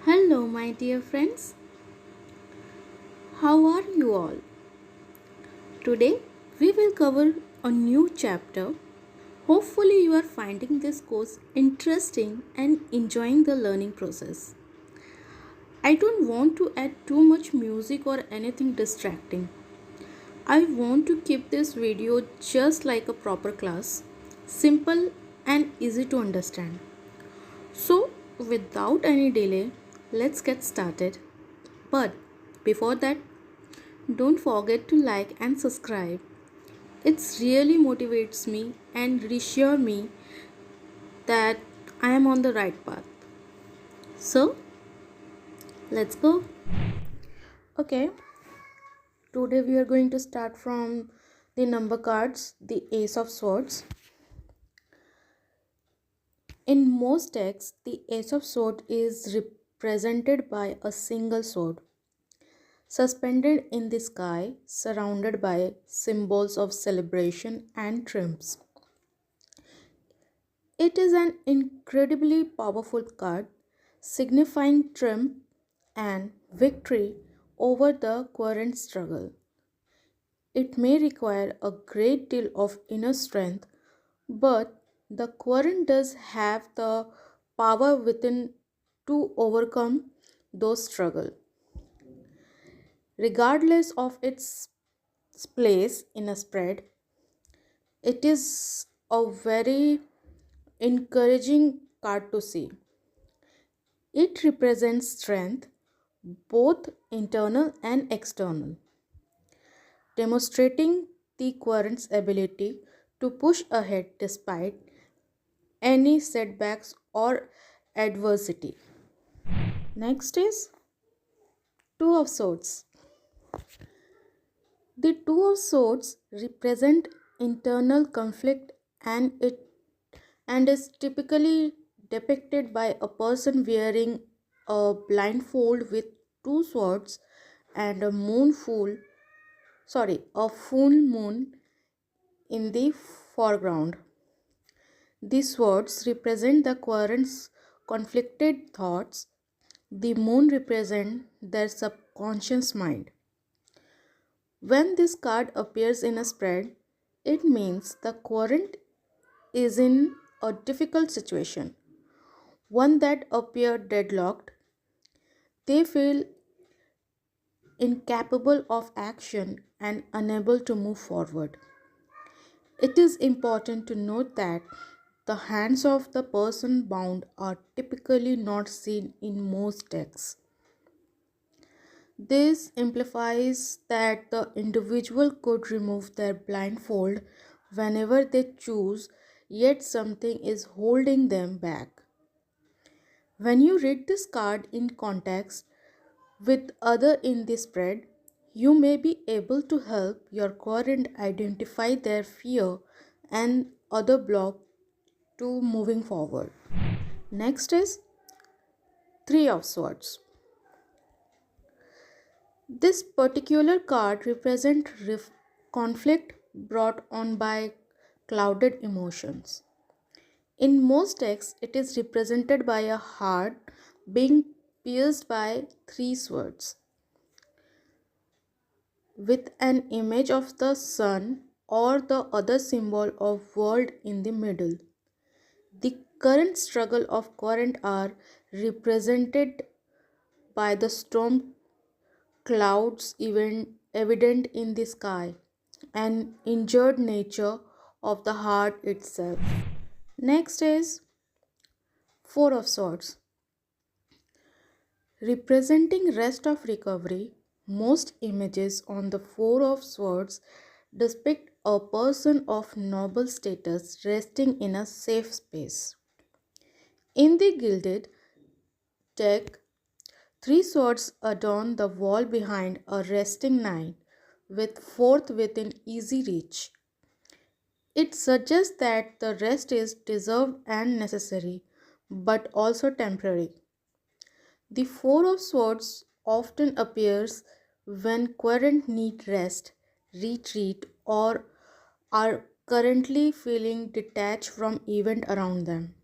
Hello, my dear friends. How are you all? Today, we will cover a new chapter. Hopefully, you are finding this course interesting and enjoying the learning process. I don't want to add too much music or anything distracting. I want to keep this video just like a proper class, simple and easy to understand. So, without any delay, let's get started. But before that, don't forget to like and subscribe. It really motivates me and reassure me that I am on the right path. So, let's go. Okay, today we are going to start from the number cards, the Ace of Swords. In most decks, the Ace of Swords is represented by a single sword suspended in the sky, surrounded by symbols of celebration and triumphs. It is an incredibly powerful card, signifying triumph and victory over the current struggle. It may require a great deal of inner strength, but the current does have the power within to overcome those struggles. Regardless of its place in a spread, it is a very encouraging card to see. It represents strength, both internal and external, demonstrating the current's ability to push ahead despite any setbacks or adversity. Next is Two of Swords. The Two of Swords represent internal conflict and is typically depicted by a person wearing a blindfold with two swords and a full moon in the foreground. These swords represent the current's conflicted thoughts. The moon represents their subconscious mind. When this card appears in a spread, it means the current is in a difficult situation, one that appeared deadlocked. They feel incapable of action and unable to move forward. It is important to note that the hands of the person bound are typically not seen in most decks. This implies that the individual could remove their blindfold whenever they choose, yet something is holding them back. When you read this card in context with other in the spread, you may be able to help your current identify their fear and other block to moving forward. Next is Three of Swords. This particular card represents conflict brought on by clouded emotions. In most texts, it is represented by a heart being pierced by three swords, with an image of the sun or the other symbol of world in the middle. The current struggle of current are represented by the storm clouds even evident in the sky and injured nature of the heart itself. Next is Four of Swords. Representing rest of recovery, most images on the Four of Swords depict a person of noble status resting in a safe space. In the gilded deck, three swords adorn the wall behind a resting knight, with fourth within easy reach. It suggests that the rest is deserved and necessary, but also temporary. The Four of Swords often appears when current need rest, retreat, or are currently feeling detached from event around them.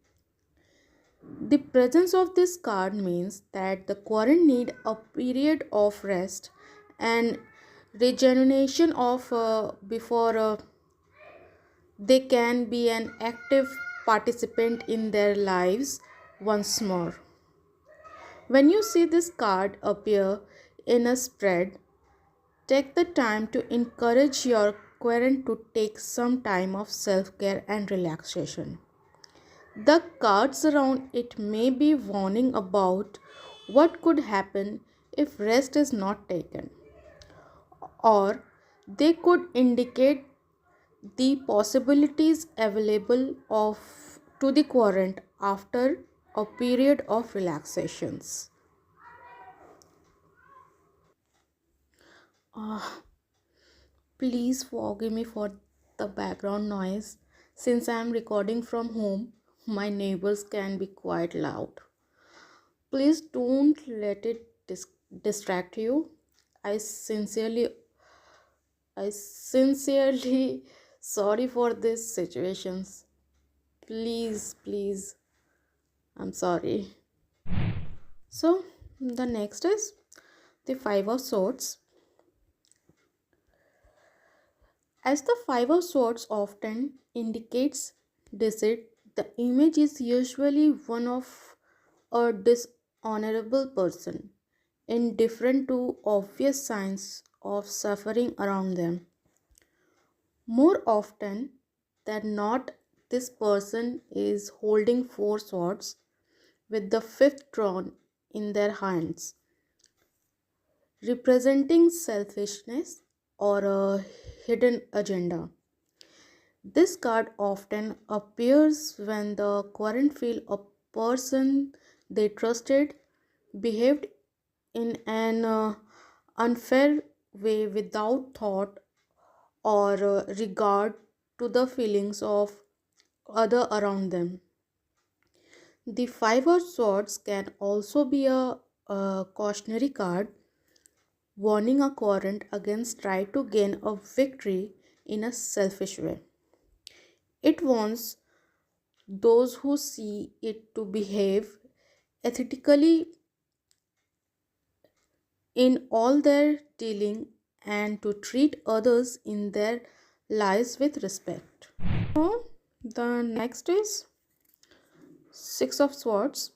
The presence of this card means that the quarant need a period of rest and regeneration of before they can be an active participant in their lives once more. When you see this card appear in a spread, take the time to encourage your quarant to take some time of self-care and relaxation. The cards around it may be warning about what could happen if rest is not taken, or they could indicate the possibilities available of to the quarant after a period of relaxations. Please forgive me for the background noise. Since I am recording from home, my neighbors can be quite loud. Please don't let it distract you. I sincerely, I sincerely sorry for these situations. Please, I'm sorry. So, the next is the Five of Swords. As the Five of Swords often indicates deceit, the image is usually one of a dishonorable person, indifferent to obvious signs of suffering around them. More often than not, this person is holding four swords with the fifth drawn in their hands, representing selfishness or a hidden agenda. This card often appears when the current feel a person they trusted behaved in an unfair way without thought or regard to the feelings of other around them. The Five of Swords can also be a cautionary card warning a current against try to gain a victory in a selfish way. It warns those who see it to behave ethically in all their dealing and to treat others in their lives with respect. So the next is Six of Swords.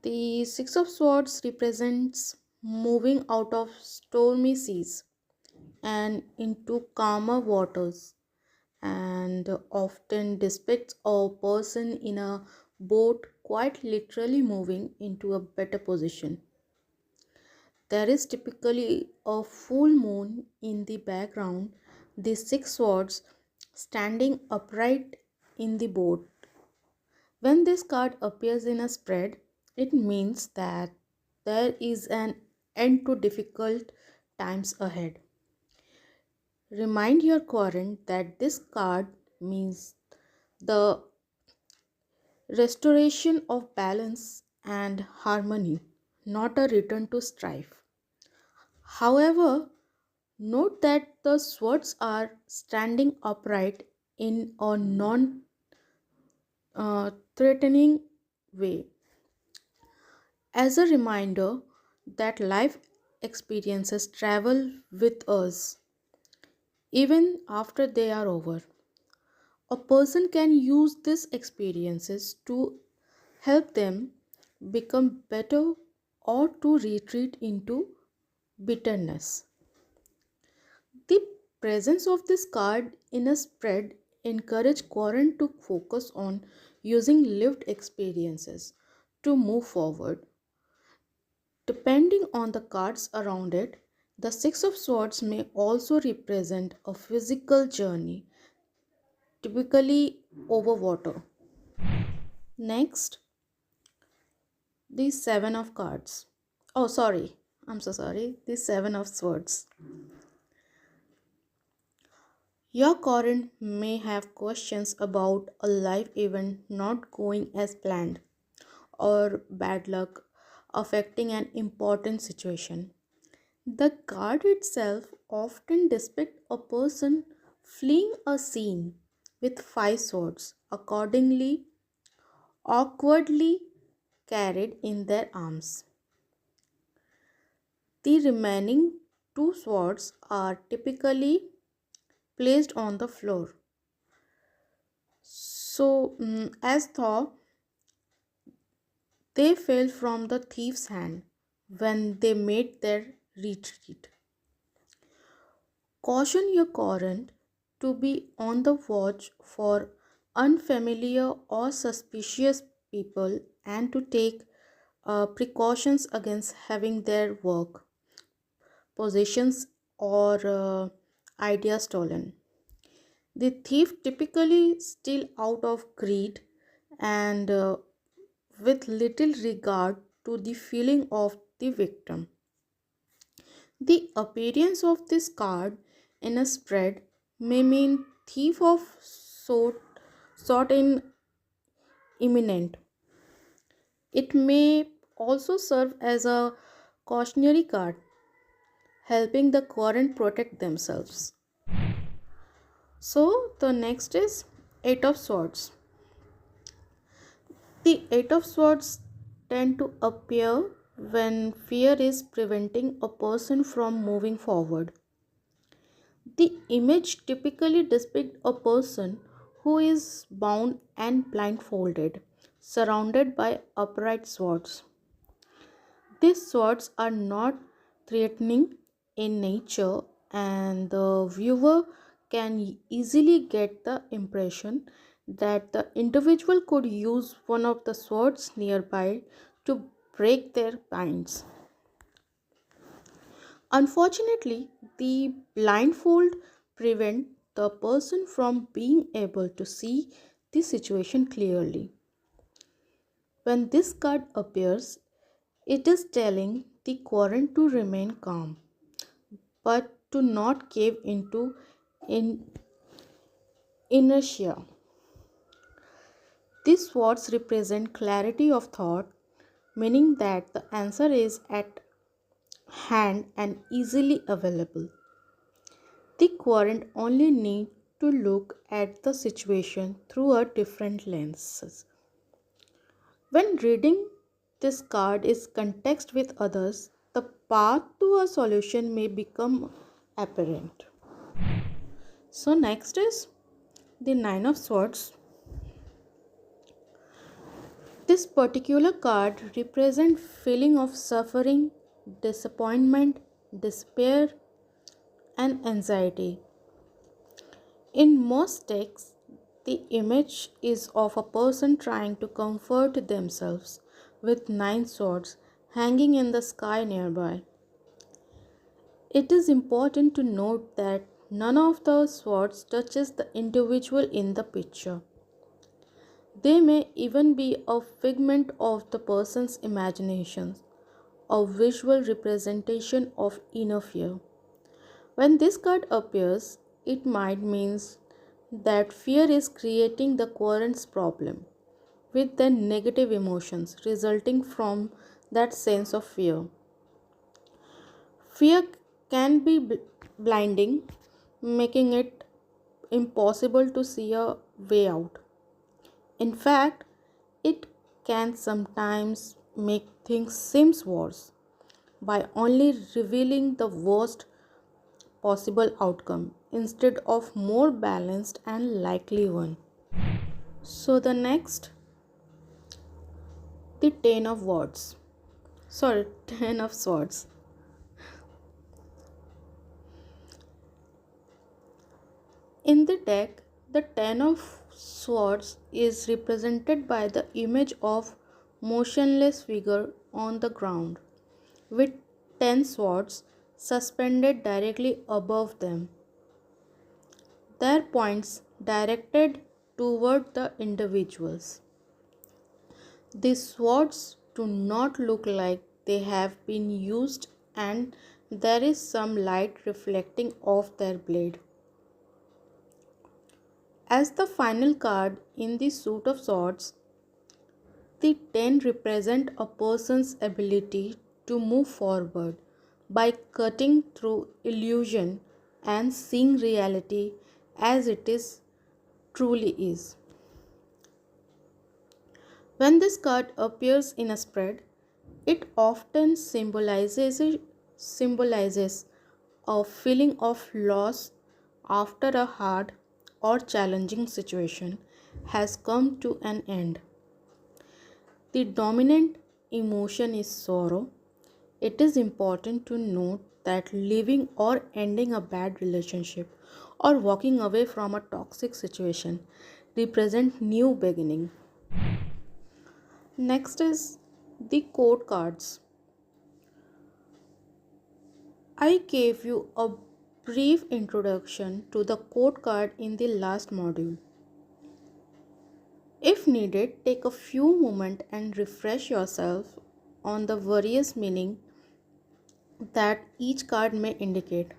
The Six of Swords represents moving out of stormy seas and into calmer waters, and often depicts a person in a boat quite literally moving into a better position. There is typically a full moon in the background, the six swords standing upright in the boat. When this card appears in a spread, it means that there is an end to difficult times ahead. Remind your current that this card means the restoration of balance and harmony, not a return to strife. However, note that the swords are standing upright in a non threatening way, as a reminder that life experiences travel with us even after they are over. A person can use these experiences to help them become better or to retreat into bitterness. The presence of this card in a spread encourage Corin to focus on using lived experiences to move forward. Depending on the cards around it, the Six of Swords may also represent a physical journey, typically over water. Next, the Seven of Cards. Oh, sorry. I'm so sorry. The Seven of Swords. Your current may have questions about a life event not going as planned or bad luck affecting an important situation. The card itself often depicts a person fleeing a scene with five swords. Accordingly, awkwardly carried in their arms. The remaining two swords are typically placed on the floor. So, as though they fell from the thief's hand when they made their retreat. Caution your current to be on the watch for unfamiliar or suspicious people and to take precautions against having their work, possessions, or ideas stolen. The thief typically steal out of greed and with little regard to the feeling of the victim. The appearance of this card in a spread may mean thief of sort in imminent. It may also serve as a cautionary card, helping the current protect themselves. So the next is Eight of Swords. The Eight of Swords tend to appear when fear is preventing a person from moving forward. The image typically depicts a person who is bound and blindfolded, surrounded by upright swords. These swords are not threatening in nature, and the viewer can easily get the impression that the individual could use one of the swords nearby to break their binds. Unfortunately, the blindfold prevent the person from being able to see the situation clearly. When this card appears, it is telling the current to remain calm but to not cave into in inertia. These words represent clarity of thought, meaning that the answer is at hand and easily available. The current only need to look at the situation through a different lenses. When reading this card is context with others, the path to a solution may become apparent. So next is the Nine of Swords. This particular card represents feeling of suffering, disappointment, despair, and anxiety. In most texts, the image is of a person trying to comfort themselves with nine swords hanging in the sky nearby. It is important to note that none of the swords touches the individual in the picture. They may even be a figment of the person's imagination, a visual representation of inner fear. When this card appears, it might mean that fear is creating the current's problem with the negative emotions resulting from that sense of fear. Fear can be blinding, making it impossible to see a way out. In fact, it can sometimes make things seem worse by only revealing the worst possible outcome instead of more balanced and likely one. So the next, the ten of swords. In the deck, the ten of swords is represented by the image of motionless figure on the ground with 10 swords suspended directly above them, their points directed toward the individuals. These swords do not look like they have been used, and there is some light reflecting off their blade. As the final card in the suit of swords, the 10 represent a person's ability to move forward by cutting through illusion and seeing reality as it is truly is. When this card appears in a spread, it often symbolizes a feeling of loss after a hard or challenging situation has come to an end. The dominant emotion is sorrow. It is important to note that leaving or ending a bad relationship or walking away from a toxic situation represent new beginning. Next is the code cards. I gave you a brief introduction to the code card in the last module. If needed, take a few moments and refresh yourself on the various meaning that each card may indicate.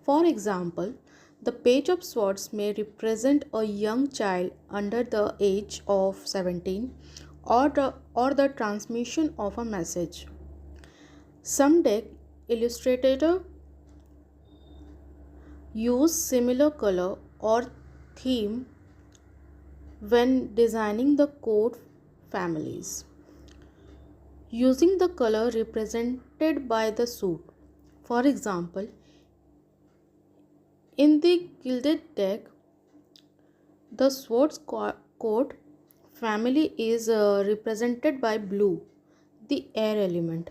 For example, the Page of Swords may represent a young child under the age of 17 or the transmission of a message. Some deck illustrators use similar color or theme when designing the code families, using the color represented by the suit. For example, in the Gilded deck, the Swords code family is represented by blue, the air element.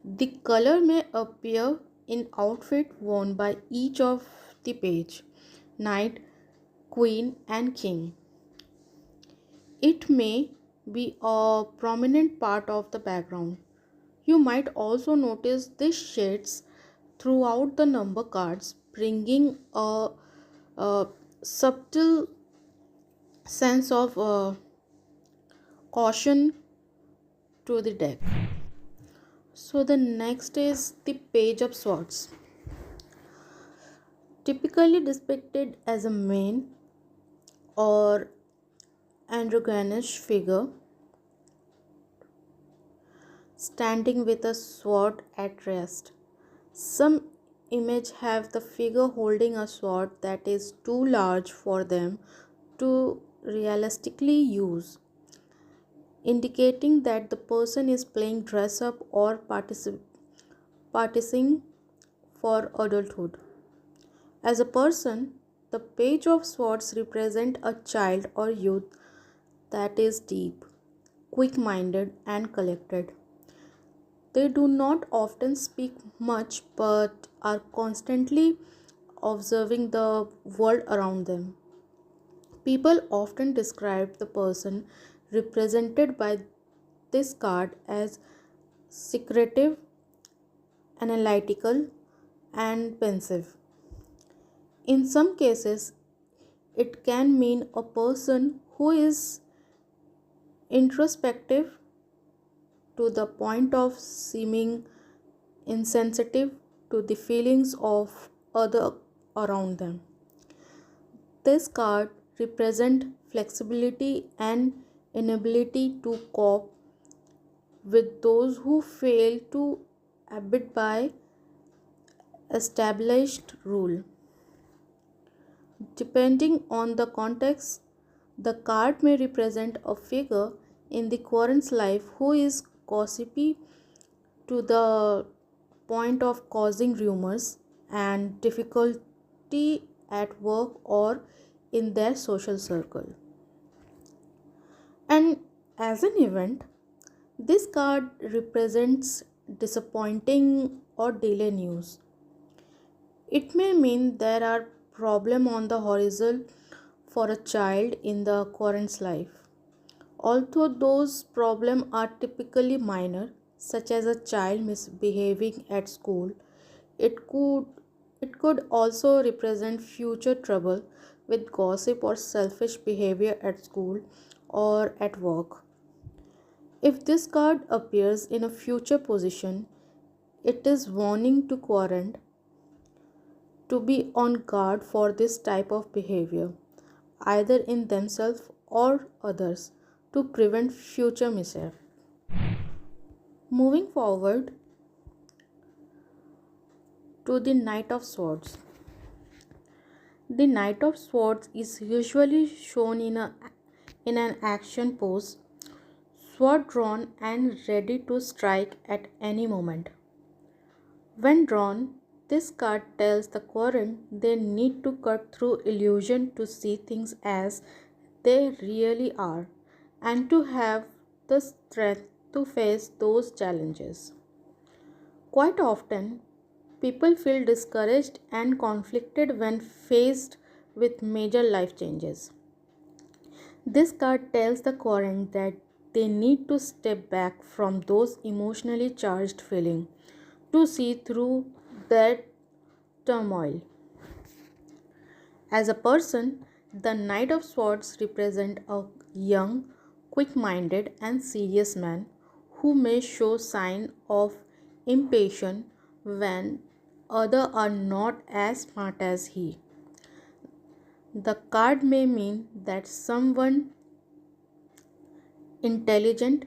The color may appear in outfit worn by each of the page, knight, queen, and king. It may be a prominent part of the background. You might also notice these shades throughout the number cards, bringing a subtle sense of caution to the deck. So, the next is the Page of Swords. Typically depicted as a main or androgynous figure standing with a sword at rest. Some image have the figure holding a sword that is too large for them to realistically use, indicating that the person is playing dress up or practicing for adulthood. As a person, the Page of Swords represent a child or youth that is deep, quick-minded and collected. They do not often speak much but are constantly observing the world around them. People often describe the person represented by this card as secretive, analytical, and pensive. In some cases, it can mean a person who is introspective to the point of seeming insensitive to the feelings of other around them. This card represents flexibility and inability to cope with those who fail to abide by established rule. Depending on the context, the card may represent a figure in the current's life who is gossipy to the point of causing rumors and difficulty at work or in their social circle. And as an event, this card represents disappointing or delay news. It may mean there are problems on the horizon for a child in the current life. Although those problems are typically minor, such as a child misbehaving at school, it could it could also represent future trouble with gossip or selfish behavior at school or at work. If this card appears in a future position, it is warning to current to be on guard for this type of behavior, either in themselves or others, to prevent future mischief. Moving forward to the Knight of Swords. The Knight of Swords is usually shown in an action pose sword drawn and ready to strike at any moment. When drawn, this card tells the querent they need to cut through illusion to see things as they really are and to have the strength to face those challenges. Quite often, people feel discouraged and conflicted when faced with major life changes. This card tells the querent that they need to step back from those emotionally charged feelings to see through that turmoil. As a person, the Knight of Swords represents a young, quick-minded and serious man who may show sign of impatience when others are not as smart as he. The card may mean that someone intelligent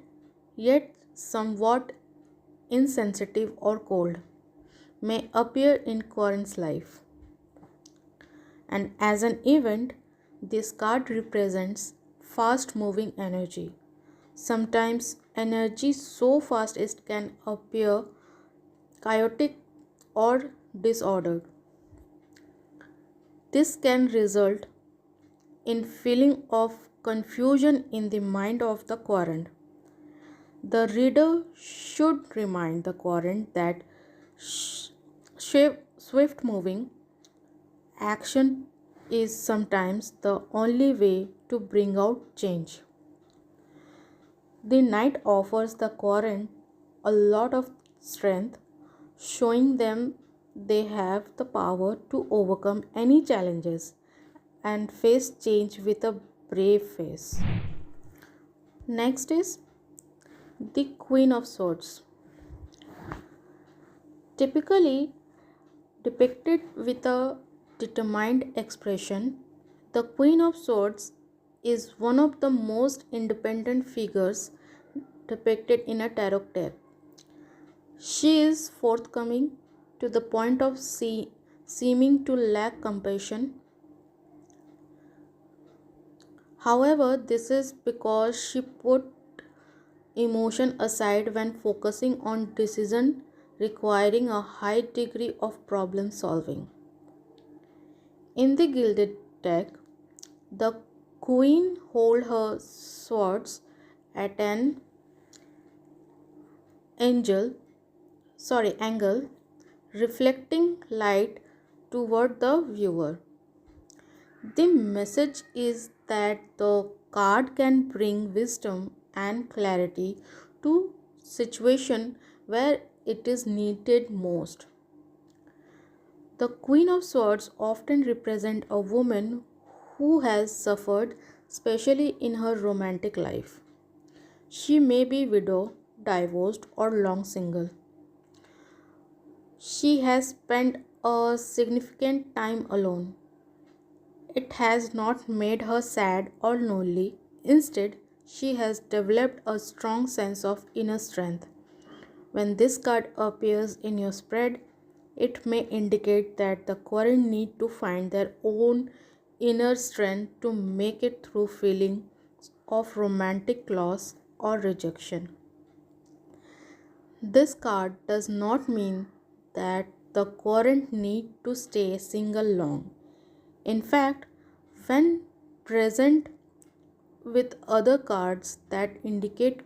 yet somewhat insensitive or cold may appear in Corin's life. And as an event, this card represents fast moving energy. Sometimes energy so fast it can appear chaotic or disordered. This can result in feeling of confusion in the mind of the querent. The reader should remind the querent that swift moving action is sometimes the only way to bring out change. The knight offers the querent a lot of strength, showing them they have the power to overcome any challenges and face change with a brave face. Next is the Queen of Swords. Typically depicted with a determined expression, the Queen of Swords is one of the most independent figures depicted in a tarot deck. She is forthcoming to the point of seeming to lack compassion. However, this is because she put emotion aside when focusing on decision requiring a high degree of problem solving. In the gilded deck, the queen holds her swords at an angle, reflecting light toward the viewer. The message is that the card can bring wisdom and clarity to situation where it is needed most. The Queen of Swords often represents a woman who has suffered, especially in her romantic life. She may be widow, divorced, or long single. She has spent a significant time alone. It has not made her sad or lonely. Instead, she has developed a strong sense of inner strength. When this card appears in your spread, it may indicate that the querent need to find their own inner strength to make it through feelings of romantic loss or rejection. This card does not mean that the querent need to stay single long. In fact, when present with other cards that indicate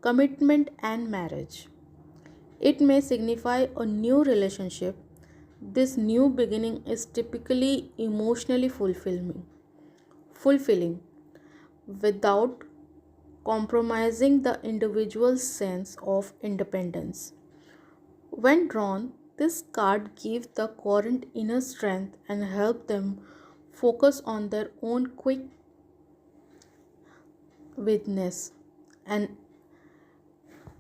commitment and marriage, it may signify a new relationship. This new beginning is typically emotionally fulfilling without compromising the individual's sense of independence. When drawn, this card gives the querent inner strength and help them focus on their own quick witness and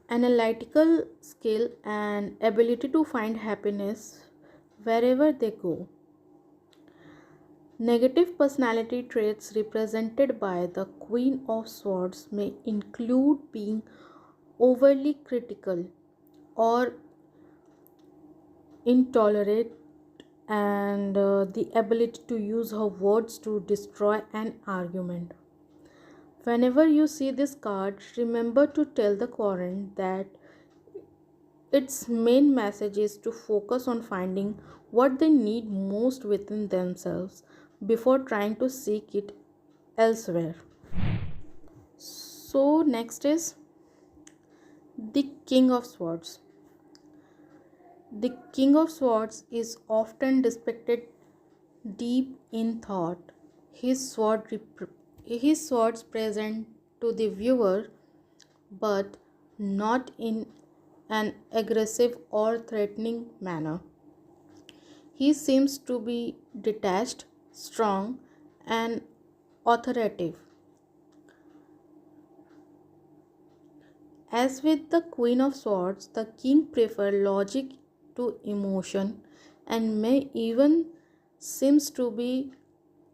analytical skill and ability to find happiness wherever they go. Negative personality traits represented by the Queen of Swords may include being overly critical or intolerant and the ability to use her words to destroy an argument. Whenever you see this card, remember to tell the current that its main message is to focus on finding what they need most within themselves before trying to seek it elsewhere. So, next is the King of Swords. The King of Swords is often depicted deep in thought. His swords present to the viewer, but not in an aggressive or threatening manner. He seems to be detached, strong, and authoritative. As with the Queen of Swords, the king prefers logic to emotion and may even seems to be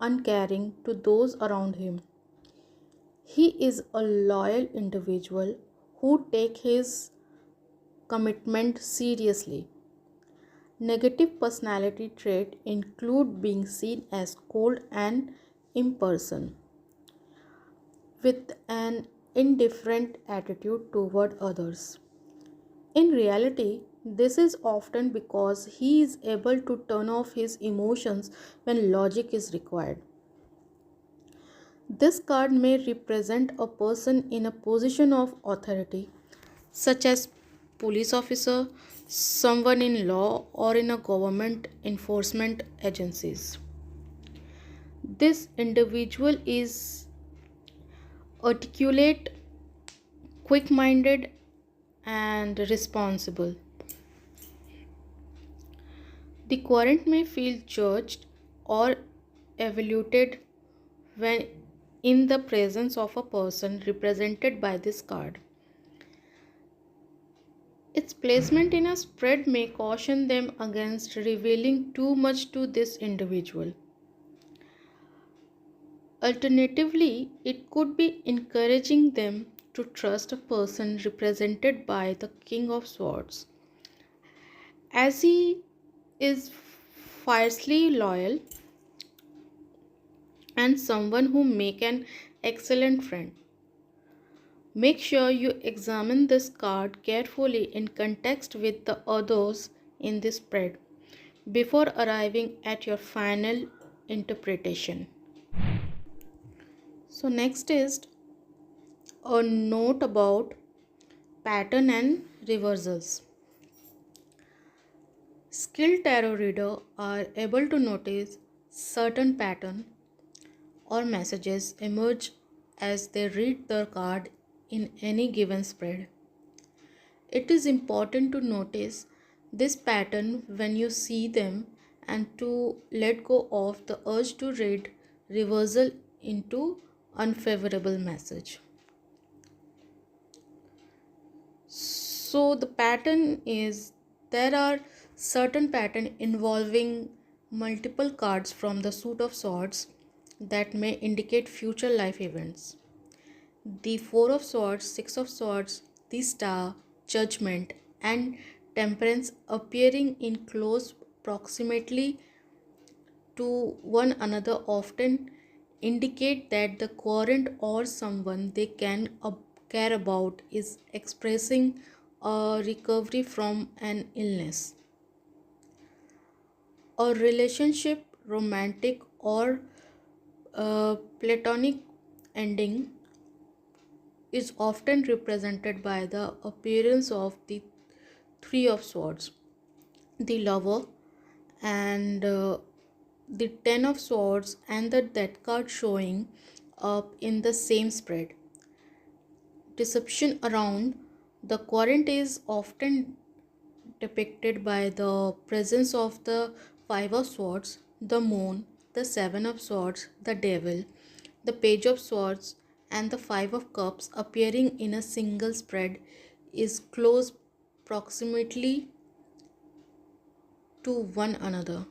uncaring to those around him. He is a loyal individual who takes his commitment seriously. Negative personality traits include being seen as cold and impersonal, with an indifferent attitude toward others. In reality, this is often because he is able to turn off his emotions when logic is required. This card may represent a person in a position of authority, such as police officer, someone in law, or in a government enforcement agencies. This individual is articulate, quick minded, and responsible. The querent may feel judged or evaluated when in the presence of a person represented by this card. Its placement in a spread may caution them against revealing too much to this individual. Alternatively, it could be encouraging them to trust a person represented by the King of Swords, as he is fiercely loyal and someone who make an excellent friend. Make sure you examine this card carefully in context with the others in this spread before arriving at your final interpretation. So next is a note about pattern and reversals. Skilled tarot readers are able to notice certain pattern or messages emerge as they read the card in any given spread. It is important to notice this pattern when you see them and to let go of the urge to read reversal into unfavorable message. So the pattern is there are certain pattern involving multiple cards from the suit of swords that may indicate future life events. The Four of Swords, Six of Swords, the Star, Judgment, and Temperance appearing in close proximity to one another often indicate that the current or someone they can care about is expressing a recovery from an illness. A relationship, romantic or platonic ending is often represented by the appearance of the Three of Swords, the Lover, and the Ten of Swords, and the Death card showing up in the same spread. Deception around the querent is often depicted by the presence of the Five of Swords, the Moon, the Seven of Swords, the Devil, the Page of Swords, and the Five of Cups appearing in a single spread is close proximity to one another.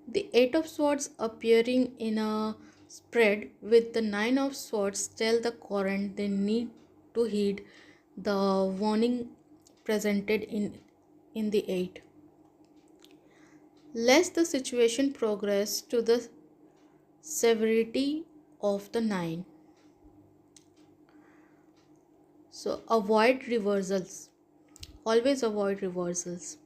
The Eight of Swords appearing in a spread with the Nine of Swords tell the current they need to heed the warning presented in the 8. Lest the situation progress to the severity of the 9. So avoid reversals. Always avoid reversals.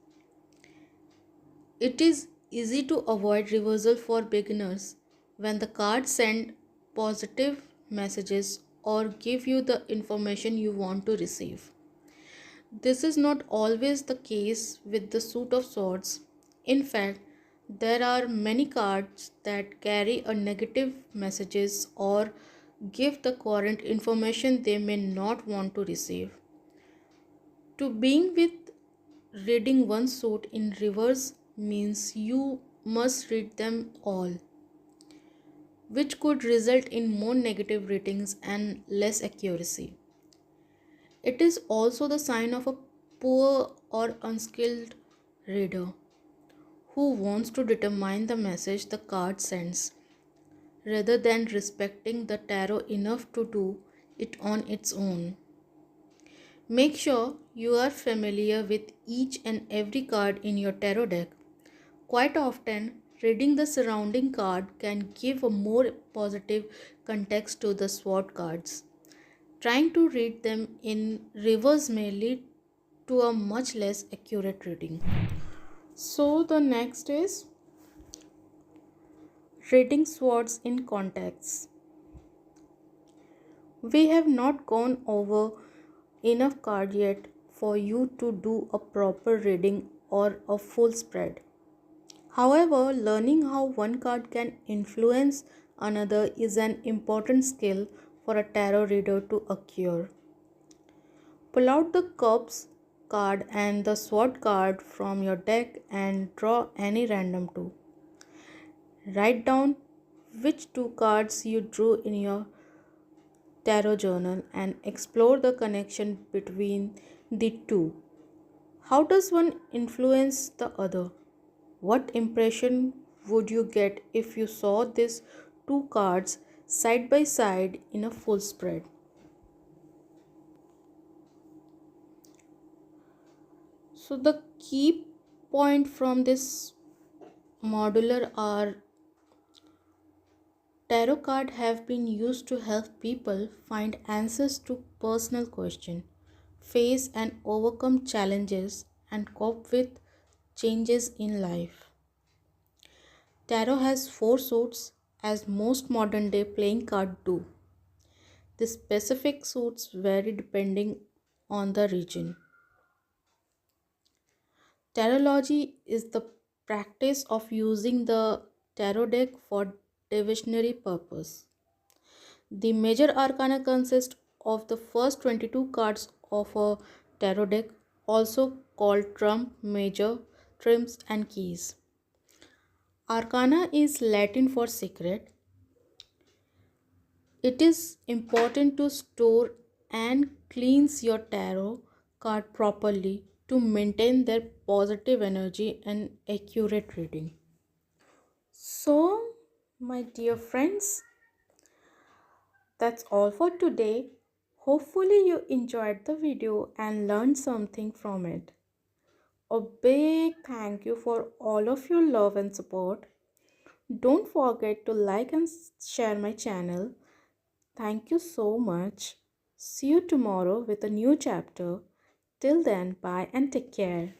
It is easy to avoid reversal for beginners when the cards send positive messages or give you the information you want to receive. This is not always the case with the suit of swords. In fact, there are many cards that carry a negative messages or give the current information they may not want to receive. To being with reading one suit in reverse means you must read them all, which could result in more negative readings and less accuracy. It is also the sign of a poor or unskilled reader who wants to determine the message the card sends rather than respecting the tarot enough to do it on its own. Make sure you are familiar with each and every card in your tarot deck. Quite often, reading the surrounding card can give a more positive context to the sword cards. Trying to read them in reverse may lead to a much less accurate reading. So, the next is reading swords in context. We have not gone over enough card yet for you to do a proper reading or a full spread. However, learning how one card can influence another is an important skill for a tarot reader to acquire. Pull out the cups card and the sword card from your deck and draw any random two. Write down which two cards you drew in your tarot journal and explore the connection between the two. How does one influence the other? What impression would you get if you saw these two cards side by side in a full spread? So, the key point from this modular are tarot cards have been used to help people find answers to personal questions, face and overcome challenges, and cope with changes in life. Tarot has four suits, as most modern day playing cards do. The specific suits vary depending on the region. Tarology is the practice of using the tarot deck for divinatory purpose. The major arcana consists of the first 22 cards of a tarot deck, also called trump, major, trims, and keys. Arcana is Latin for secret. It is important to store and cleanse your tarot card properly to maintain their positive energy and accurate reading. So, my dear friends, that's all for today. Hopefully, you enjoyed the video and learned something from it. A big thank you for all of your love and support. Don't forget to like and share my channel. Thank you so much. See you tomorrow with a new chapter. Till then, bye and take care.